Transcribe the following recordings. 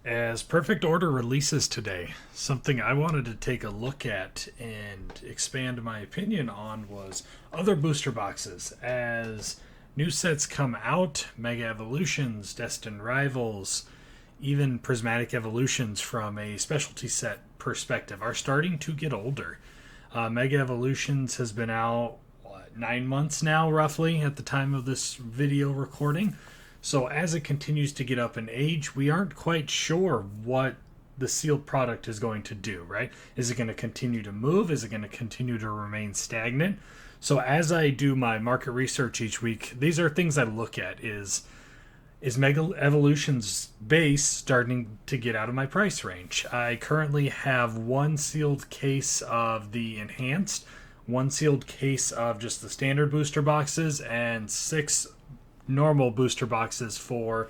As Perfect Order releases today, something I wanted to take a look at and expand my opinion on was other booster boxes. As new sets come out, Mega Evolutions, Destined Rivals, even Prismatic Evolutions from a specialty set perspective are starting to get older. Mega Evolutions has been out, 9 months now, roughly, at the time of this video recording. So as it continues to get up in age, we aren't quite sure what the sealed product is going to do, right? Is it going to continue to move? Is it going to continue to remain stagnant? So as I do my market research each week, these are things I look at is Mega Evolution's base starting to get out of my price range? I currently have one sealed case of the enhanced, one sealed case of just the standard booster boxes, and six normal booster boxes for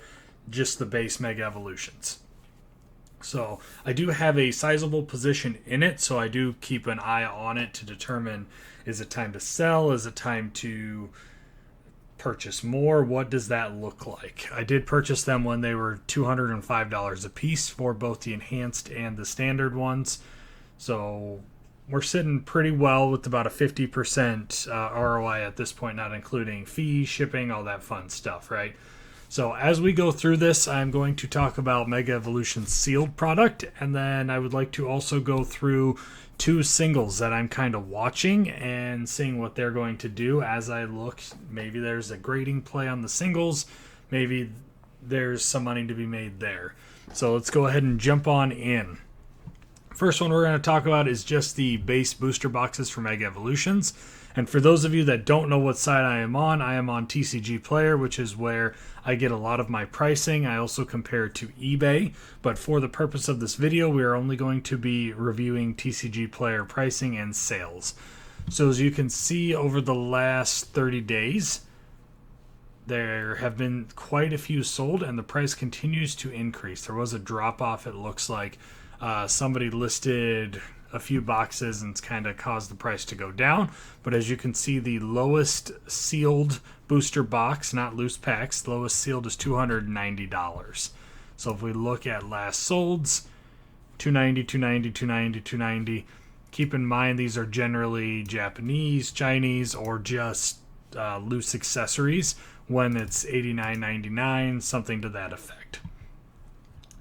just the base Mega Evolutions. So I do have a sizable position in it, so I do keep an eye on it to determine, is it time to sell? Is it time to purchase more? What does that look like? I did purchase them when they were $205 a piece for both the enhanced and the standard ones. So we're sitting pretty well with about a 50% ROI at this point, not including fees, shipping, all that fun stuff, right? So as we go through this, I'm going to talk about Mega Evolution's sealed product, and then I would like to also go through two singles that I'm kind of watching and seeing what they're going to do as I look. Maybe there's a grading play on the singles. Maybe there's some money to be made there. So let's go ahead and jump on in. First one we're going to talk about is just the base booster boxes for Mega Evolutions. And for those of you that don't know what side I am on TCG Player, which is where I get a lot of my pricing. I also compare it to eBay. But for the purpose of this video, we are only going to be reviewing TCG Player pricing and sales. So as you can see, over the last 30 days, there have been quite a few sold, and the price continues to increase. There was a drop-off, it looks like. Somebody listed a few boxes and it's kind of caused the price to go down. But as you can see, the lowest sealed booster box, not loose packs, the lowest sealed is $290. So if we look at last solds, 290, 290, 290, 290. Keep in mind these are generally Japanese, Chinese, or just loose accessories when it's $89.99, something to that effect.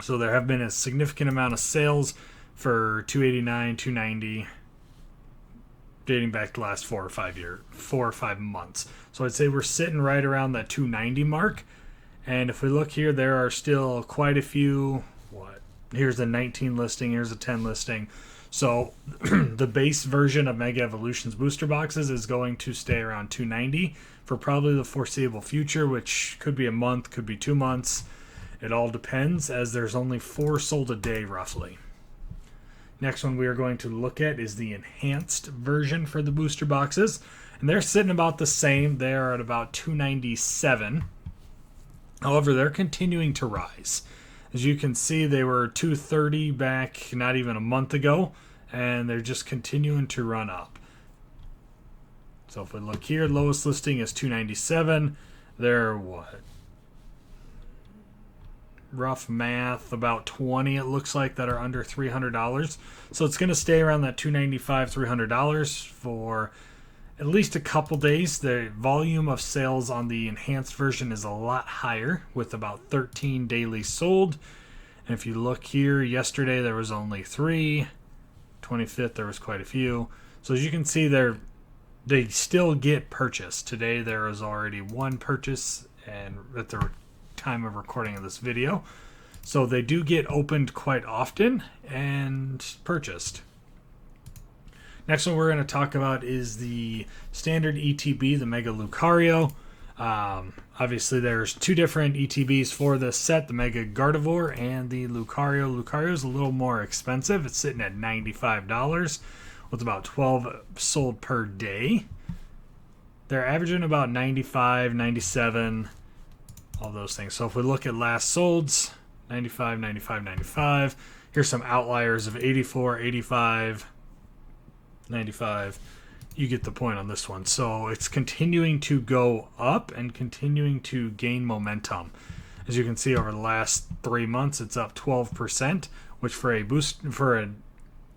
So there have been a significant amount of sales for 289, 290, dating back to the last 4 or 5 months. So I'd say we're sitting right around that 290 mark. And if we look here, there are still quite a few. Here's a 19 listing, here's a 10 listing. So the base version of Mega Evolution's booster boxes is going to stay around 290 for probably the foreseeable future, which could be a month, could be 2 months. It all depends, as there's only 4 sold a day roughly. Next one we are going to look at is the enhanced version for the booster boxes. And they're sitting about the same. They are at about 297. However, they're continuing to rise. As you can see, they were 230 back not even a month ago, and they're just continuing to run up. So if we look here, lowest listing is 297. They're rough math, about 20 it looks like that are under $300. So it's going to stay around that $295, $300 for at least a couple days. The volume of sales on the enhanced version is a lot higher, with about 13 daily sold. And if you look here, yesterday there was only 3. 25th there was quite a few. So as you can see, they still get purchased. Today there is already 1 purchase, and at the time of recording of this video. So they do get opened quite often and purchased. Next one we're going to talk about is the standard ETB, the Mega Lucario. Obviously there's 2 different ETBs for this set, the Mega Gardevoir and the Lucario. Lucario is a little more expensive. It's sitting at $95 with about 12 sold per day. They're averaging about 95, 97, all those things. So if we look at last solds, 95, 95, 95. Here's some outliers of 84, 85, 95. You get the point on this one. So it's continuing to go up and continuing to gain momentum. As you can see, over the last 3 months, it's up 12%, which for an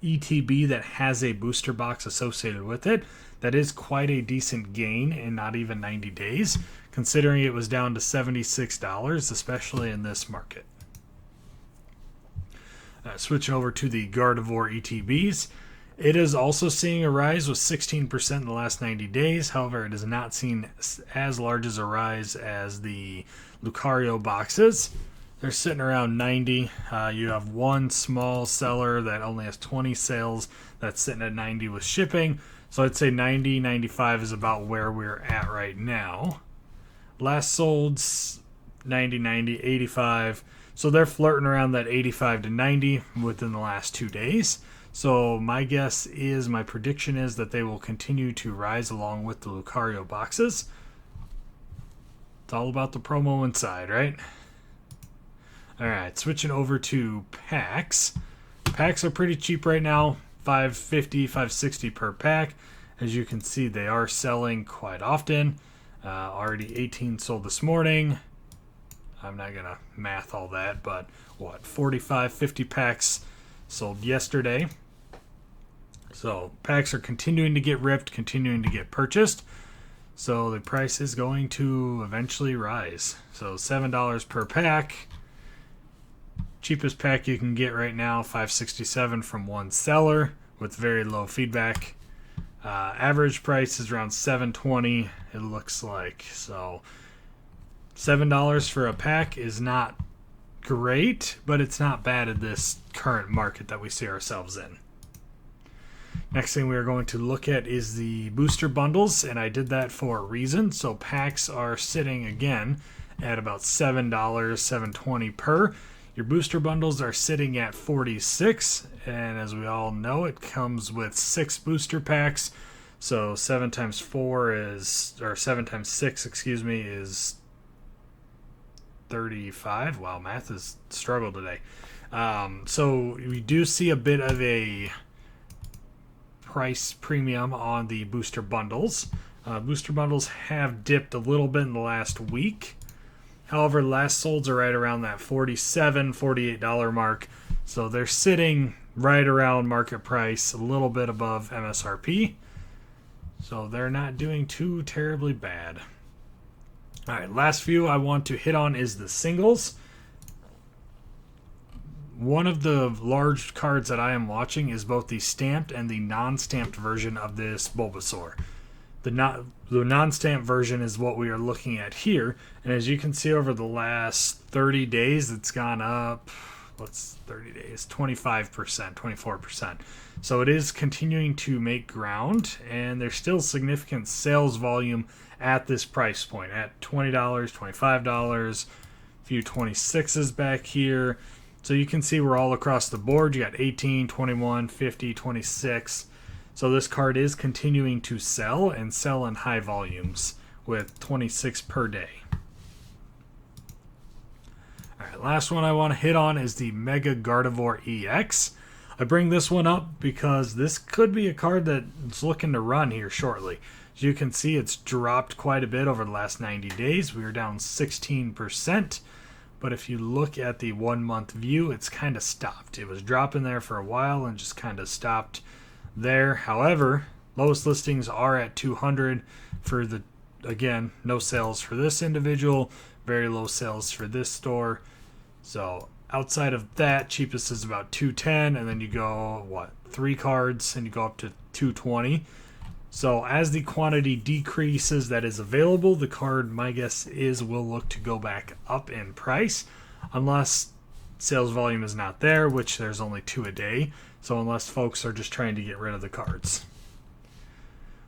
ETB that has a booster box associated with it, that is quite a decent gain in not even 90 days, considering it was down to $76, especially in this market. Switching over to the Gardevoir ETBs, it is also seeing a rise with 16% in the last 90 days. However, it has not seen as large as a rise as the Lucario boxes. They're sitting around 90. You have one small seller that only has 20 sales that's sitting at 90 with shipping. So I'd say 90, 95 is about where we're at right now. Last sold 90, 90, 85. So they're flirting around that 85 to 90 within the last 2 days. So my prediction is that they will continue to rise along with the Lucario boxes. It's all about the promo inside, right? All right, switching over to packs. Packs are pretty cheap right now, $5.50, $5.60 per pack. As you can see, they are selling quite often. Already 18 sold this morning. I'm not going to math all that, but 45, 50 packs sold yesterday. So packs are continuing to get ripped, continuing to get purchased. So the price is going to eventually rise. So $7 per pack. Cheapest pack you can get right now, $5.67 from one seller with very low feedback. Average price is around $7.20, it looks like. So $7 for a pack is not great, but it's not bad in this current market that we see ourselves in. Next thing we are going to look at is the booster bundles, and I did that for a reason. So packs are sitting again at about $7, $7.20 per. Your booster bundles are sitting at 46, and as we all know, it comes with 6 booster packs. So 7 times 7 times 6, is 35. Wow, math is struggle today. So we do see a bit of a price premium on the booster bundles. Booster bundles have dipped a little bit in the last week. However, last solds are right around that $47, $48 mark. So they're sitting right around market price, a little bit above MSRP. So they're not doing too terribly bad. All right, last few I want to hit on is the singles. One of the large cards that I am watching is both the stamped and the non-stamped version of this Bulbasaur. The non-stamped version is what we are looking at here, and as you can see over the last 30 days, it's gone up, 30 days, 25%, 24%. So it is continuing to make ground, and there's still significant sales volume at this price point, at $20, $25, a few 26s back here. So you can see we're all across the board. You got 18, 21, 50, 26. So this card is continuing to sell and sell in high volumes with 26 per day. All right, last one I want to hit on is the Mega Gardevoir EX. I bring this one up because this could be a card that's looking to run here shortly. As you can see, it's dropped quite a bit over the last 90 days. We are down 16%. But if you look at the 1 month view, it's kind of stopped. It was dropping there for a while and just kind of stopped there. However, lowest listings are at 200 for the, again, no sales for this individual, very low sales for this store. So outside of that, cheapest is about 210, and then you go 3 cards and you go up to 220. So as the quantity decreases that is available, the card, my guess is, will look to go back up in price unless sales volume is not there, which there's only 2 a day. So unless folks are just trying to get rid of the cards.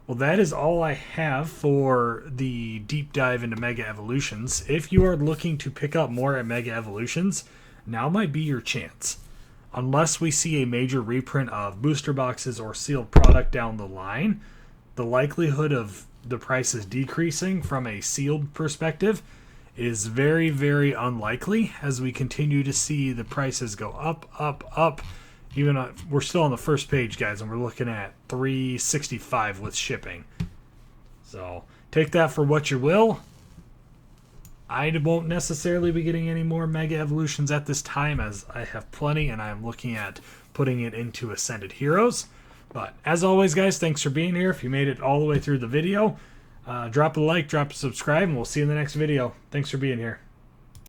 Well, that is all I have for the deep dive into Mega Evolutions. If you are looking to pick up more at Mega Evolutions, now might be your chance. Unless we see a major reprint of booster boxes or sealed product down the line, the likelihood of the prices decreasing from a sealed perspective is very, very unlikely as we continue to see the prices go up, up, up. Even we're still on the first page, guys, and we're looking at $365 with shipping. So take that for what you will. I won't necessarily be getting any more Mega Evolutions at this time, as I have plenty, and I'm looking at putting it into Ascended Heroes. But as always, guys, thanks for being here. If you made it all the way through the video, drop a like, drop a subscribe, and we'll see you in the next video. Thanks for being here.